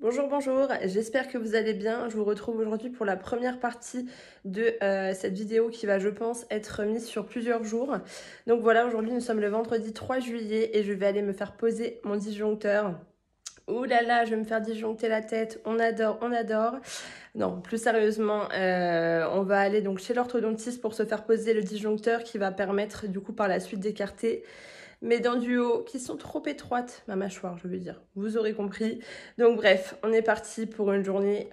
Bonjour, bonjour, j'espère que vous allez bien. Je vous retrouve aujourd'hui pour la première partie de cette vidéo qui va, je pense, être mise sur plusieurs jours. Donc voilà, aujourd'hui nous sommes le vendredi 3 juillet et je vais aller me faire poser mon disjoncteur. Ouh là là, je vais me faire disjoncter la tête, on adore, on adore. Non, plus sérieusement, on va aller donc chez l'orthodontiste pour se faire poser le disjoncteur qui va permettre du coup par la suite d'écarter mes dents du haut qui sont trop étroites, ma mâchoire je veux dire, vous aurez compris. Donc bref, on est parti pour une journée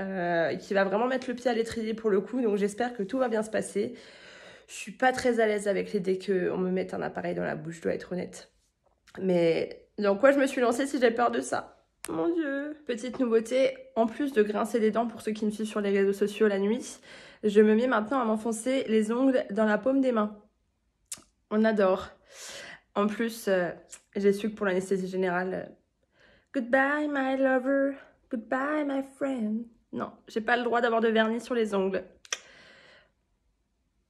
qui va vraiment mettre le pied à l'étrier pour le coup, donc j'espère que tout va bien se passer. Je suis pas très à l'aise avec l'idée qu'on me mette un appareil dans la bouche, je dois être honnête. Mais dans quoi je me suis lancée si j'ai peur de ça? Mon Dieu! Petite nouveauté, en plus de grincer des dents pour ceux qui me suivent sur les réseaux sociaux la nuit, je me mets maintenant à m'enfoncer les ongles dans la paume des mains. On adore. En plus, j'ai su que pour l'anesthésie générale, goodbye my lover, goodbye my friend. Non, j'ai pas le droit d'avoir de vernis sur les ongles.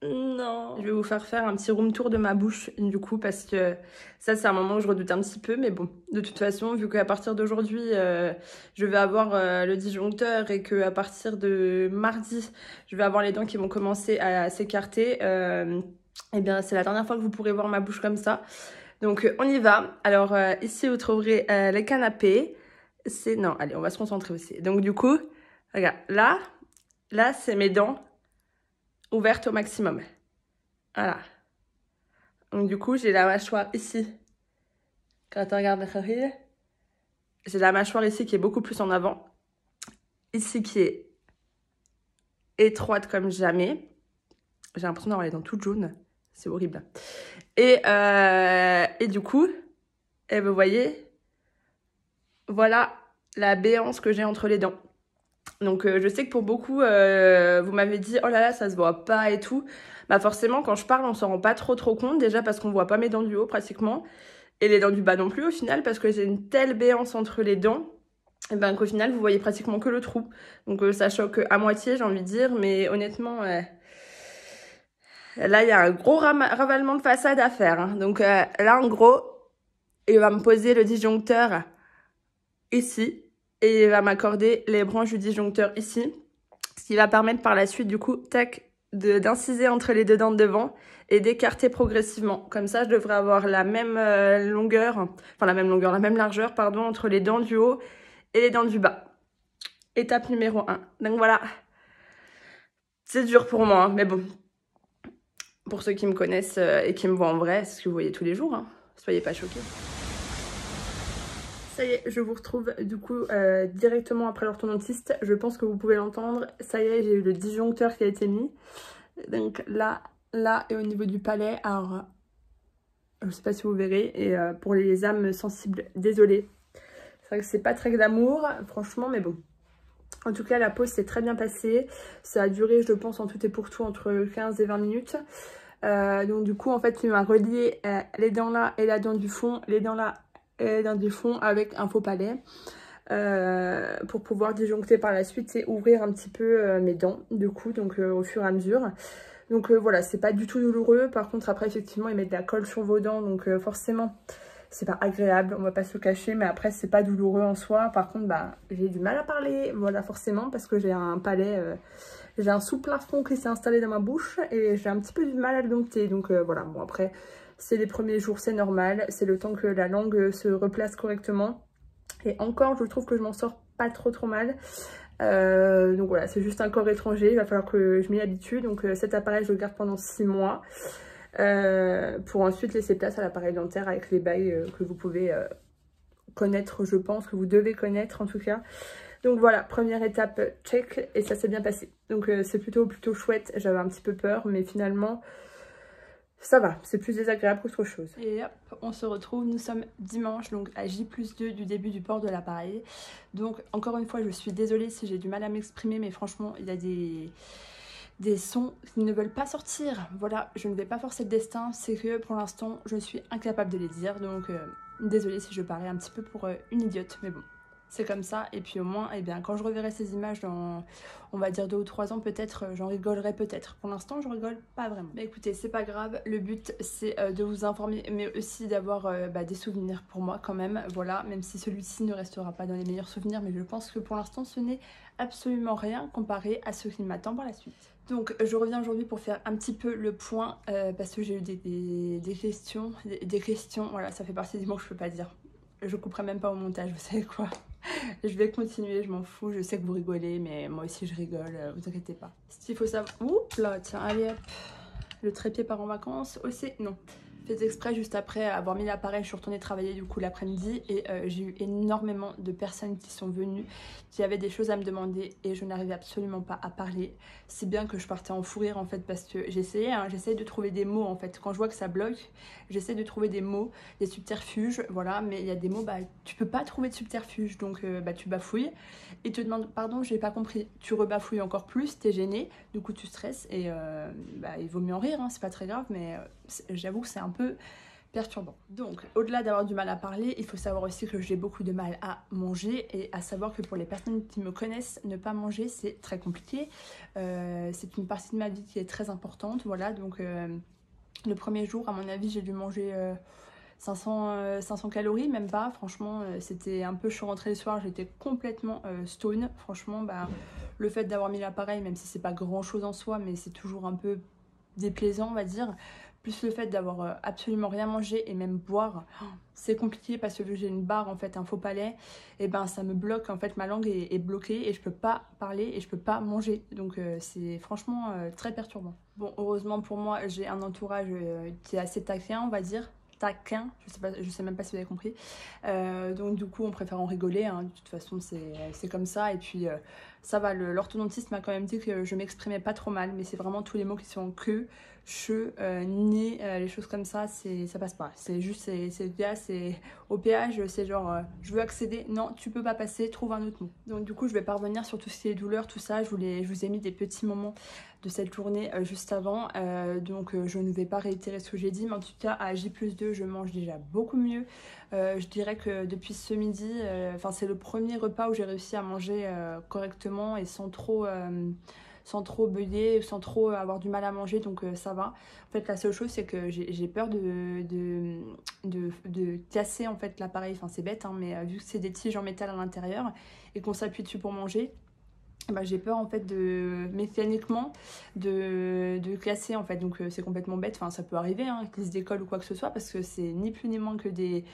Non. Je vais vous faire un petit room tour de ma bouche du coup parce que ça c'est un moment où je redoute un petit peu, mais bon, de toute façon vu qu'à partir d'aujourd'hui je vais avoir le disjoncteur et qu'à partir de mardi je vais avoir les dents qui vont commencer à s'écarter, et bien c'est la dernière fois que vous pourrez voir ma bouche comme ça. Donc on y va. Alors ici vous trouverez les canapés. Non, allez, on va se concentrer aussi. Donc du coup, regarde, là c'est mes dents ouvertes au maximum. Voilà. Donc du coup, j'ai la mâchoire ici. Quand tu regardes, j'ai la mâchoire ici qui est beaucoup plus en avant. Ici qui est étroite comme jamais. J'ai l'impression d'avoir les dents toutes jaunes. C'est horrible. Et du coup, vous voyez, voilà la béance que j'ai entre les dents. Donc je sais que pour beaucoup, vous m'avez dit « Oh là là, ça se voit pas et tout ». Bah forcément, quand je parle, on s'en rend pas trop compte. Déjà parce qu'on voit pas mes dents du haut pratiquement. Et les dents du bas non plus au final, parce que j'ai une telle béance entre les dents, et ben qu'au final, vous voyez pratiquement que le trou. Donc ça choque à moitié, j'ai envie de dire. Mais honnêtement, là, il y a un gros ravalement de façade à faire. Hein. Donc là, en gros, il va me poser le disjoncteur ici. Et il va m'accorder les branches du disjoncteur ici. Ce qui va permettre par la suite, du coup, tac, d'inciser entre les deux dents de devant et d'écarter progressivement. Comme ça, je devrais avoir la même longueur, enfin la même largeur, pardon, entre les dents du haut et les dents du bas. Étape numéro 1. Donc voilà. C'est dur pour moi, hein, mais bon. Pour ceux qui me connaissent et qui me voient en vrai, c'est ce que vous voyez tous les jours. Hein. Soyez pas choqués. Ça y est, je vous retrouve du coup directement après l'orthodontiste. Je pense que vous pouvez l'entendre. Ça y est, j'ai eu le disjoncteur qui a été mis. Donc là et au niveau du palais. Alors, je sais pas si vous verrez. Et pour les âmes sensibles, désolée. C'est vrai que c'est pas très glamour, franchement, mais bon. En tout cas, la pause s'est très bien passée. Ça a duré, je pense, en tout et pour tout, entre 15 et 20 minutes. Donc du coup, en fait, il m'a relié les dents là et la dent du fond. Les dents là dans du fond avec un faux palais pour pouvoir disjoncter par la suite et ouvrir un petit peu mes dents du coup, donc au fur et à mesure. Donc voilà, c'est pas du tout douloureux. Par contre après effectivement ils mettent de la colle sur vos dents, donc forcément c'est pas agréable, on va pas se le cacher, mais après c'est pas douloureux en soi. Par contre bah j'ai du mal à parler, voilà, forcément, parce que j'ai un palais, j'ai un sous-plafond qui s'est installé dans ma bouche et j'ai un petit peu du mal à le dompter. Donc voilà, bon après c'est les premiers jours, c'est normal, c'est le temps que la langue se replace correctement. Et encore, je trouve que je m'en sors pas trop mal. Donc voilà, c'est juste un corps étranger, il va falloir que je m'y habitue. Donc cet appareil, je le garde pendant 6 mois. Pour ensuite laisser place à l'appareil dentaire avec les bails que vous pouvez connaître, je pense, que vous devez connaître en tout cas. Donc voilà, première étape, check, et ça s'est bien passé. Donc c'est plutôt chouette, j'avais un petit peu peur, mais finalement ça va, c'est plus désagréable qu'autre chose. Et hop, on se retrouve, nous sommes dimanche, donc à J+2 du début du port de l'appareil. Donc encore une fois, je suis désolée si j'ai du mal à m'exprimer, mais franchement, il y a des sons qui ne veulent pas sortir. Voilà, je ne vais pas forcer le destin, c'est que pour l'instant, je suis incapable de les dire. Donc désolée si je parais un petit peu pour une idiote, mais bon. c'est comme ça. Et puis au moins, eh bien, quand je reverrai ces images dans, on va dire 2 ou 3 ans, peut-être, j'en rigolerai peut-être. Pour l'instant, je rigole pas vraiment. Mais écoutez, c'est pas grave. Le but, c'est de vous informer, mais aussi d'avoir des souvenirs pour moi quand même. Voilà, même si celui-ci ne restera pas dans les meilleurs souvenirs, mais je pense que pour l'instant, ce n'est absolument rien comparé à ce qui m'attend par la suite. Donc je reviens aujourd'hui pour faire un petit peu le point parce que j'ai eu des questions, voilà, ça fait partie des mots que je peux pas dire. Je couperai même pas au montage, vous savez quoi. Je vais continuer, je m'en fous, je sais que vous rigolez, mais moi aussi je rigole, vous inquiétez pas. Ce qu'il faut savoir... Oups là, tiens, allez hop. Le trépied part en vacances aussi, non. Fait exprès, juste après avoir mis l'appareil, je suis retournée travailler du coup l'après-midi et j'ai eu énormément de personnes qui sont venues, qui avaient des choses à me demander et je n'arrivais absolument pas à parler. Si bien que je partais en fou rire en fait parce que j'essayais de trouver des mots en fait. Quand je vois que ça bloque, j'essaie de trouver des mots, des subterfuges, voilà, mais il y a des mots, tu peux pas trouver de subterfuge, donc tu bafouilles et te demandes pardon, j'ai pas compris. Tu rebafouilles encore plus, t'es gêné, du coup tu stresses et il vaut mieux en rire, c'est pas très grave, mais j'avoue que c'est un peu perturbant. Donc au-delà d'avoir du mal à parler, il faut savoir aussi que j'ai beaucoup de mal à manger et à savoir que pour les personnes qui me connaissent, ne pas manger c'est très compliqué. C'est une partie de ma vie qui est très importante, voilà, donc le premier jour à mon avis j'ai dû manger 500 calories, même pas, franchement c'était un peu, je suis rentrée le soir, j'étais complètement stone, franchement le fait d'avoir mis l'appareil, même si c'est pas grand chose en soi, mais c'est toujours un peu déplaisant on va dire, plus le fait d'avoir absolument rien mangé et même boire, c'est compliqué parce que j'ai une barre en fait, un faux palais, et ça me bloque en fait, ma langue est bloquée et je peux pas parler et je peux pas manger, donc c'est franchement très perturbant. Bon, heureusement pour moi j'ai un entourage qui est assez taquin on va dire, taquin, je sais même pas si vous avez compris, donc du coup on préfère en rigoler, de toute façon c'est comme ça, et puis ça va, l'orthodontiste m'a quand même dit que je m'exprimais pas trop mal, mais c'est vraiment tous les mots qui sont que, che, ni, les choses comme ça, ça passe pas, c'est juste, c'est au péage, c'est genre je veux accéder, non tu peux pas passer, trouve un autre mot. Donc du coup je vais pas revenir sur tout ce qui est douleur, tout ça, je vous ai mis des petits moments de cette journée juste avant, donc je ne vais pas réitérer ce que j'ai dit, mais en tout cas à J+2 je mange déjà beaucoup mieux. Je dirais que depuis ce midi, c'est le premier repas où j'ai réussi à manger correctement et sans trop bugger, sans trop avoir du mal à manger, donc ça va. En fait la seule chose c'est que j'ai peur de casser en fait l'appareil, c'est bête mais vu que c'est des tiges en métal à l'intérieur et qu'on s'appuie dessus pour manger, j'ai peur en fait mécaniquement de casser en fait, donc c'est complètement bête, ça peut arriver qu'il se décolle ou quoi que ce soit parce que c'est ni plus ni moins que des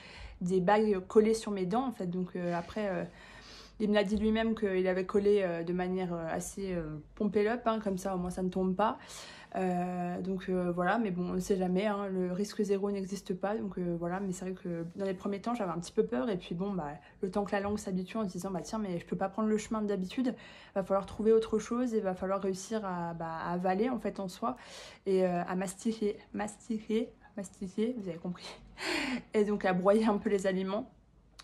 bagues collées sur mes dents en fait, donc après il me l'a dit lui-même qu'il avait collé de manière assez pompée up, comme ça au moins ça ne tombe pas. Donc voilà, mais bon on ne sait jamais, le risque zéro n'existe pas, donc voilà, mais c'est vrai que dans les premiers temps j'avais un petit peu peur, et puis bon le temps que la langue s'habitue en se disant tiens mais je peux pas prendre le chemin d'habitude, va falloir trouver autre chose et va falloir réussir à avaler en fait en soi et à mastiquer, vous avez compris, et donc à broyer un peu les aliments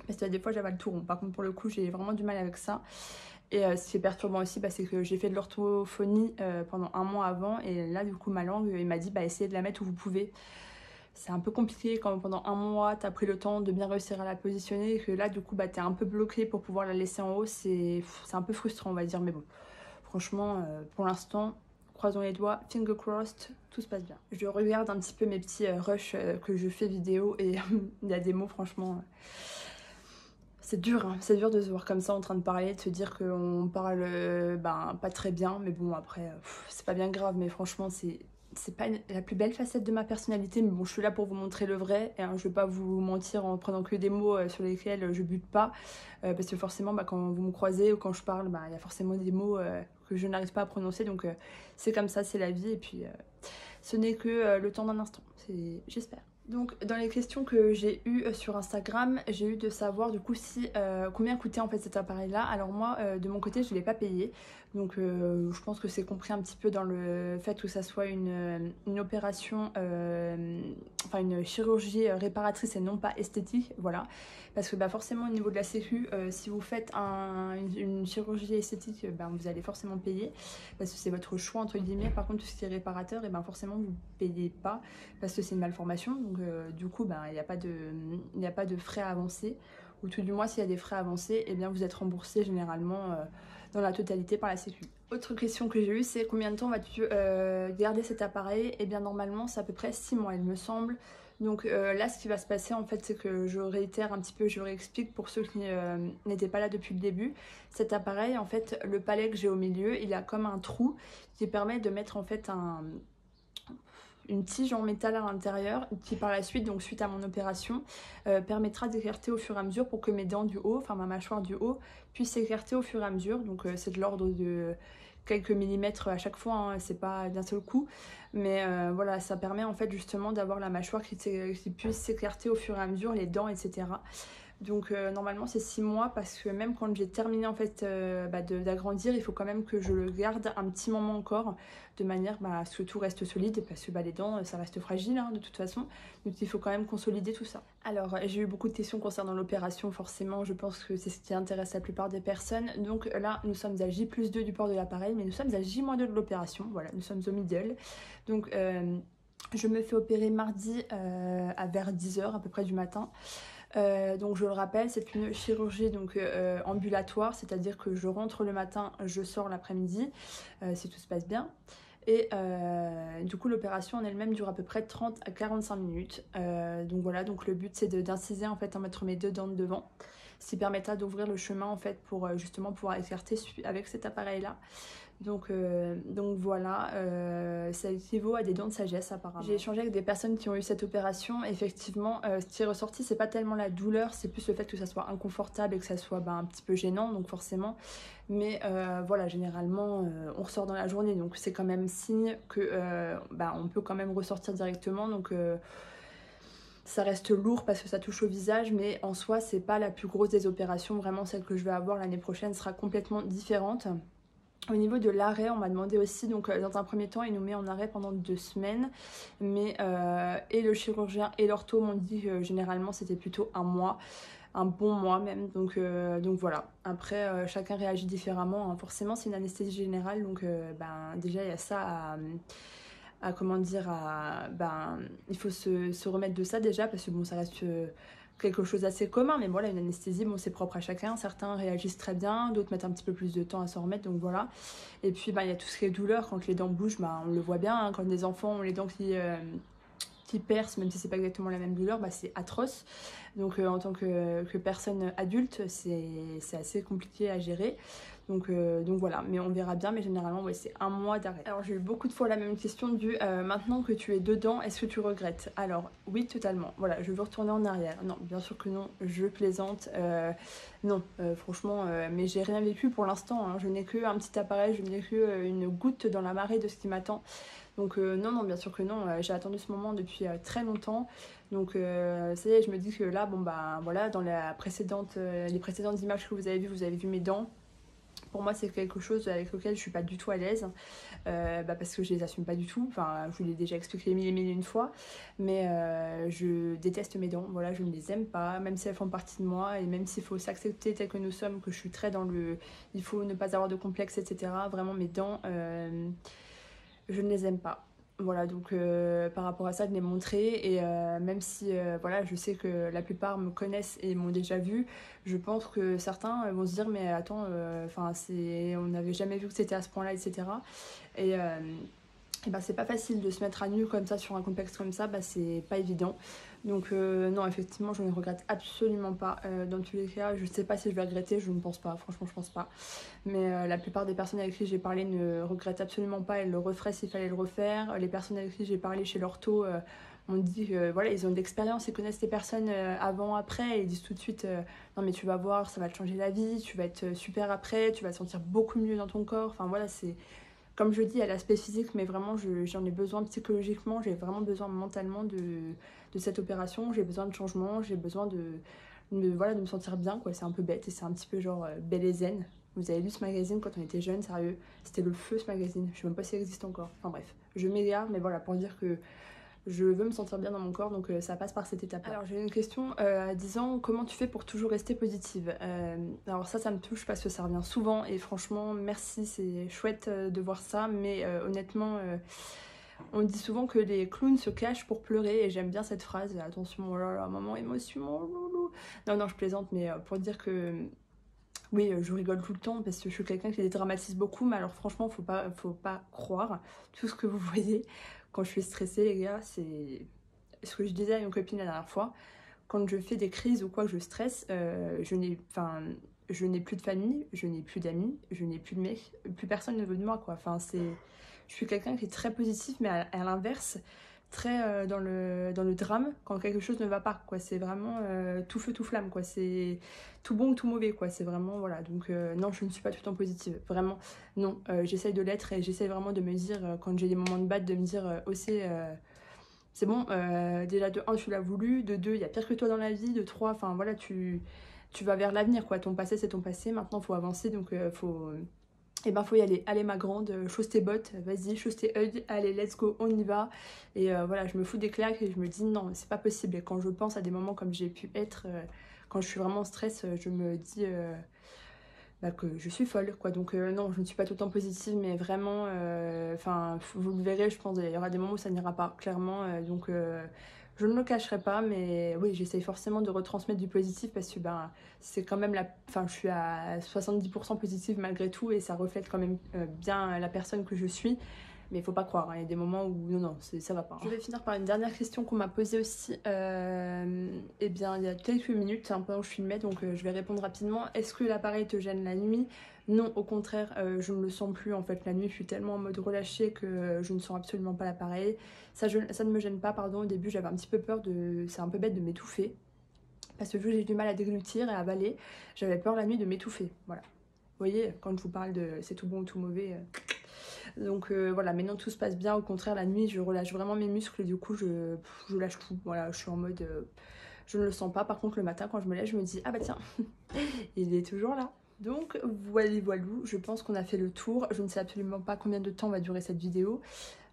parce que des fois j'avale tout rond, par contre pour le coup j'ai vraiment du mal avec ça. Et ce qui est perturbant aussi, c'est que j'ai fait de l'orthophonie pendant 1 mois avant, et là du coup ma langue, il m'a dit essayez de la mettre où vous pouvez. C'est un peu compliqué quand pendant 1 mois t'as pris le temps de bien réussir à la positionner, et que là du coup t'es un peu bloqué pour pouvoir la laisser en haut, c'est un peu frustrant on va dire, mais bon, franchement pour l'instant, croisons les doigts, finger crossed, tout se passe bien. Je regarde un petit peu mes petits rushs que je fais vidéo, et il y a des mots franchement... C'est dur, c'est dur de se voir comme ça en train de parler, de se dire qu'on parle pas très bien, mais bon après c'est pas bien grave, mais franchement c'est pas la plus belle facette de ma personnalité, mais bon je suis là pour vous montrer le vrai, et je vais pas vous mentir en prenant que des mots sur lesquels je bute pas, parce que forcément quand vous me croisez ou quand je parle, il y a forcément des mots que je n'arrive pas à prononcer, donc c'est comme ça, c'est la vie, et puis ce n'est que le temps d'un instant, j'espère. Donc dans les questions que j'ai eues sur Instagram, j'ai eu de savoir du coup combien coûtait en fait cet appareil là. Alors moi de mon côté je ne l'ai pas payé, donc je pense que c'est compris un petit peu dans le fait que ça soit une opération, une chirurgie réparatrice et non pas esthétique, voilà. Parce que forcément au niveau de la sécu, si vous faites une chirurgie esthétique, vous allez forcément payer, parce que c'est votre choix entre guillemets. Par contre tout ce qui est réparateur, forcément vous ne payez pas, parce que c'est une malformation, donc du coup il n'y a pas de frais à avancer. ou tout du moins s'il y a des frais avancés, et bien vous êtes remboursé généralement dans la totalité par la Sécu. Autre question que j'ai eue, c'est combien de temps vas-tu garder cet appareil? Et bien normalement c'est à peu près 6 mois il me semble. Donc là ce qui va se passer en fait c'est que je réitère un petit peu, je réexplique pour ceux qui n'étaient pas là depuis le début. Cet appareil en fait, le palais que j'ai au milieu, il a comme un trou qui permet de mettre en fait une tige en métal à l'intérieur qui par la suite, donc suite à mon opération, permettra d'écarter au fur et à mesure pour que mes dents du haut, enfin ma mâchoire du haut, puisse s'écarter au fur et à mesure. Donc c'est de l'ordre de quelques millimètres à chaque fois, hein, c'est pas d'un seul coup. Mais voilà, ça permet en fait justement d'avoir la mâchoire qui puisse s'écarter au fur et à mesure, les dents, etc. Donc normalement c'est 6 mois parce que même quand j'ai terminé en fait d'agrandir, il faut quand même que je le garde un petit moment encore de manière à ce que tout reste solide parce que les dents ça reste fragile hein, de toute façon. Donc il faut quand même consolider tout ça. Alors j'ai eu beaucoup de questions concernant l'opération, forcément je pense que c'est ce qui intéresse la plupart des personnes. Donc là nous sommes à J+2 du port de l'appareil mais nous sommes à J-2 de l'opération, voilà nous sommes au middle. Donc je me fais opérer mardi vers 10h à peu près du matin. Donc je le rappelle, c'est une chirurgie donc, ambulatoire, c'est-à-dire que je rentre le matin, je sors l'après-midi, si tout se passe bien. Et du coup l'opération en elle-même dure à peu près 30 à 45 minutes. Donc voilà, donc le but c'est d'inciser en fait, en mettre mes 2 dents de devant, ce qui permettra d'ouvrir le chemin en fait pour justement pouvoir écarter avec cet appareil-là. Donc voilà, ça équivaut à des dents de sagesse apparemment. J'ai échangé avec des personnes qui ont eu cette opération. Effectivement, ce qui est ressorti, c'est pas tellement la douleur, c'est plus le fait que ça soit inconfortable et que ça soit un petit peu gênant, donc forcément. Mais voilà, généralement, on ressort dans la journée, donc c'est quand même signe que on peut quand même ressortir directement. Donc ça reste lourd parce que ça touche au visage, mais en soi, c'est pas la plus grosse des opérations. Vraiment, celle que je vais avoir l'année prochaine sera complètement différente. Au niveau de l'arrêt, on m'a demandé aussi, donc dans un premier temps, il nous met en arrêt pendant 2 semaines, mais et le chirurgien et l'ortho m'ont dit que généralement c'était plutôt un mois, un bon mois même, donc voilà. Après, chacun réagit différemment, hein. Forcément c'est une anesthésie générale, donc déjà il y a ça comment dire, il faut se remettre de ça déjà, parce que bon ça reste quelque chose d'assez commun, mais voilà, une anesthésie, bon, c'est propre à chacun. Certains réagissent très bien, d'autres mettent un petit peu plus de temps à s'en remettre, donc voilà. Et puis, il y a tout ce qui est douleur, quand les dents bougent, on le voit bien, hein, quand des enfants ont les dents qui percent, même si c'est pas exactement la même douleur, c'est atroce. Donc, en tant que personne adulte, c'est assez compliqué à gérer. Donc voilà, mais on verra bien, mais généralement ouais, c'est un mois d'arrêt. Alors j'ai eu beaucoup de fois la même question du maintenant que tu es dedans, est-ce que tu regrettes? Alors oui, totalement, voilà, je veux retourner en arrière. Non, bien sûr que non, je plaisante, non, franchement, mais j'ai rien vécu pour l'instant, hein. Je n'ai qu'un petit appareil, je n'ai qu'une goutte dans la marée de ce qui m'attend. Donc non, bien sûr que non, j'ai attendu ce moment depuis très longtemps. Donc ça y est, je me dis que là, voilà, dans les précédentes images que vous avez vu mes dents. Pour moi, c'est quelque chose avec lequel je suis pas du tout à l'aise, parce que je les assume pas du tout. Enfin, je vous l'ai déjà expliqué mille et mille une fois, mais je déteste mes dents. Voilà, je ne les aime pas, même si elles font partie de moi, et même s'il faut s'accepter tel que nous sommes, que je suis très dans le, il faut ne pas avoir de complexe, etc. Vraiment, mes dents, je ne les aime pas. Voilà, donc par rapport à ça, je l'ai montré, et même si voilà, je sais que la plupart me connaissent et m'ont déjà vu, je pense que certains vont se dire mais attends, on n'avait jamais vu que c'était à ce point-là, etc. Et c'est pas facile de se mettre à nu comme ça sur un complexe comme ça, c'est pas évident. Donc non, effectivement, je ne regrette absolument pas. Dans tous les cas, je sais pas si je vais regretter, je ne pense pas, franchement je pense pas. Mais la plupart des personnes avec qui j'ai parlé ne regrettent absolument pas, elles le referaient s'il fallait le refaire. Les personnes avec qui j'ai parlé chez l'ortho m'ont dit que voilà, ils ont de l'expérience, ils connaissent les personnes avant, après, et ils disent tout de suite non mais tu vas voir, ça va te changer la vie, tu vas être super après, tu vas te sentir beaucoup mieux dans ton corps. Enfin voilà, c'est... Comme je dis, il y a l'aspect physique, mais vraiment j'en ai besoin psychologiquement, j'ai vraiment besoin mentalement de cette opération, j'ai besoin de changement, j'ai besoin de me sentir bien, quoi. C'est un peu bête et c'est un petit peu genre Belle et Zen. Vous avez lu ce magazine quand on était jeune, sérieux, c'était le feu ce magazine, je sais même pas s'il existe encore. Enfin bref, je m'égare, mais voilà, pour dire que je veux me sentir bien dans mon corps, donc ça passe par cette étape-là. Alors j'ai une question disant comment tu fais pour toujours rester positive. Alors ça me touche parce que ça revient souvent et franchement merci, c'est chouette de voir ça, mais honnêtement On dit souvent que les clowns se cachent pour pleurer et j'aime bien cette phrase. Attention, oh là là, maman émotion, oh loulou. Non, non, je plaisante, mais pour dire que oui, je rigole tout le temps parce que je suis quelqu'un qui dédramatise beaucoup, mais alors franchement, faut pas croire tout ce que vous voyez quand je suis stressée, les gars. C'est ce que je disais à une copine la dernière fois. Quand je fais des crises ou quoi que je stresse, je n'ai plus de famille, je n'ai plus d'amis, je n'ai plus de mec, plus personne ne veut de moi, quoi. Enfin, je suis quelqu'un qui est très positif, mais à l'inverse, très dans le drame, quand quelque chose ne va pas, quoi. C'est vraiment tout feu, tout flamme, quoi. C'est tout bon ou tout mauvais, quoi. C'est vraiment, voilà. Donc, non, je ne suis pas tout le temps positive. Vraiment, non. J'essaye de l'être et j'essaye vraiment de me dire, quand j'ai des moments de bad, de me dire aussi... c'est bon, déjà de 1 tu l'as voulu, de 2 il y a pire que toi dans la vie, de 3 enfin voilà tu vas vers l'avenir quoi, ton passé c'est ton passé, maintenant faut avancer donc faut y aller, allez ma grande, chausse tes bottes, vas-y, chausse tes hugs, allez let's go, on y va et voilà je me fous des claques et je me dis non c'est pas possible et quand je pense à des moments comme j'ai pu être, quand je suis vraiment en stress, je me dis... que je suis folle quoi donc non je ne suis pas tout le temps positive mais vraiment enfin vous le verrez je pense il y aura des moments où ça n'ira pas clairement donc je ne le cacherai pas mais oui j'essaye forcément de retransmettre du positif parce que ben c'est quand même enfin je suis à 70% positive malgré tout et ça reflète quand même bien la personne que je suis. Mais il faut pas croire, hein. Il y a des moments où non, non, ça va pas. Hein. Je vais finir par une dernière question qu'on m'a posée aussi. Eh bien, il y a quelques minutes, un peu où je filmais, donc je vais répondre rapidement. Est-ce que l'appareil te gêne la nuit? Non, au contraire, je ne le sens plus. En fait, la nuit, je suis tellement en mode relâché que je ne sens absolument pas l'appareil. Ça ne me gêne pas, pardon. Au début, j'avais un petit peu peur de... C'est un peu bête de m'étouffer. Parce que vu que j'ai du mal à déglutir et à avaler, j'avais peur la nuit de m'étouffer. Voilà. Vous voyez, quand je vous parle de c'est tout bon ou tout mauvais... Donc voilà, maintenant tout se passe bien, au contraire la nuit je relâche vraiment mes muscles et du coup je lâche tout, voilà je suis en mode je ne le sens pas, par contre le matin quand je me lève je me dis ah bah tiens il est toujours là. Donc voilà, je pense qu'on a fait le tour, je ne sais absolument pas combien de temps va durer cette vidéo.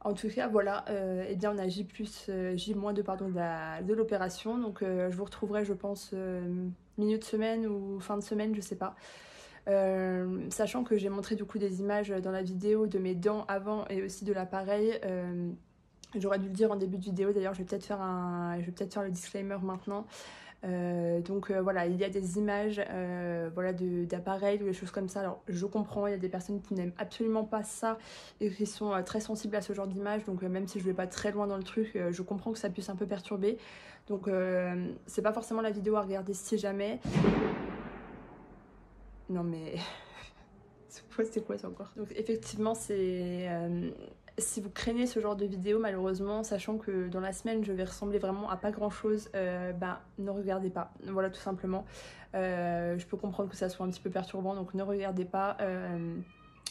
En tout cas voilà, eh bien on a J-2 pardon de l'opération, donc je vous retrouverai je pense milieu de semaine ou fin de semaine, je sais pas. Sachant que j'ai montré du coup des images dans la vidéo de mes dents avant et aussi de l'appareil, j'aurais dû le dire en début de vidéo d'ailleurs, je vais peut-être faire le disclaimer maintenant. Donc voilà, il y a des images voilà, d'appareils ou des choses comme ça. Alors je comprends, il y a des personnes qui n'aiment absolument pas ça et qui sont très sensibles à ce genre d'image, donc même si je vais pas très loin dans le truc, je comprends que ça puisse un peu perturber. Donc c'est pas forcément la vidéo à regarder si jamais. Non mais c'est quoi ça encore? Donc effectivement c'est si vous craignez ce genre de vidéo malheureusement, sachant que dans la semaine je vais ressembler vraiment à pas grand chose, bah ne regardez pas, voilà tout simplement. Je peux comprendre que ça soit un petit peu perturbant donc ne regardez pas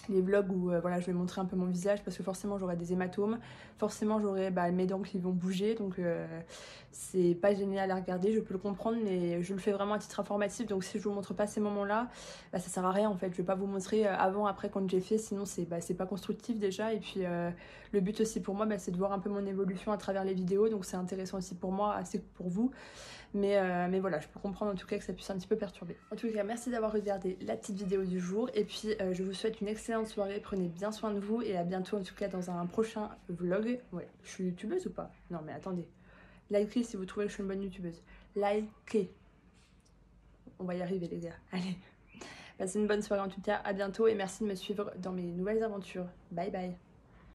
les vlogs où voilà, je vais montrer un peu mon visage parce que forcément j'aurai des hématomes, forcément j'aurai mes dents qui vont bouger, donc c'est pas génial à regarder, je peux le comprendre, mais je le fais vraiment à titre informatif, donc si je vous montre pas ces moments-là, ça sert à rien en fait, je vais pas vous montrer avant, après, quand j'ai fait, sinon c'est pas constructif déjà, et puis le but aussi pour moi c'est de voir un peu mon évolution à travers les vidéos, donc c'est intéressant aussi pour moi, assez pour vous. Mais voilà, je peux comprendre en tout cas que ça puisse un petit peu perturber. En tout cas, merci d'avoir regardé la petite vidéo du jour. Et puis, je vous souhaite une excellente soirée. Prenez bien soin de vous. Et à bientôt en tout cas dans un prochain vlog. Ouais, je suis youtubeuse ou pas? Non mais attendez. Likez si vous trouvez que je suis une bonne youtubeuse. Likez. On va y arriver les gars. Allez. Passez une bonne soirée en tout cas. À bientôt. Et merci de me suivre dans mes nouvelles aventures. Bye bye.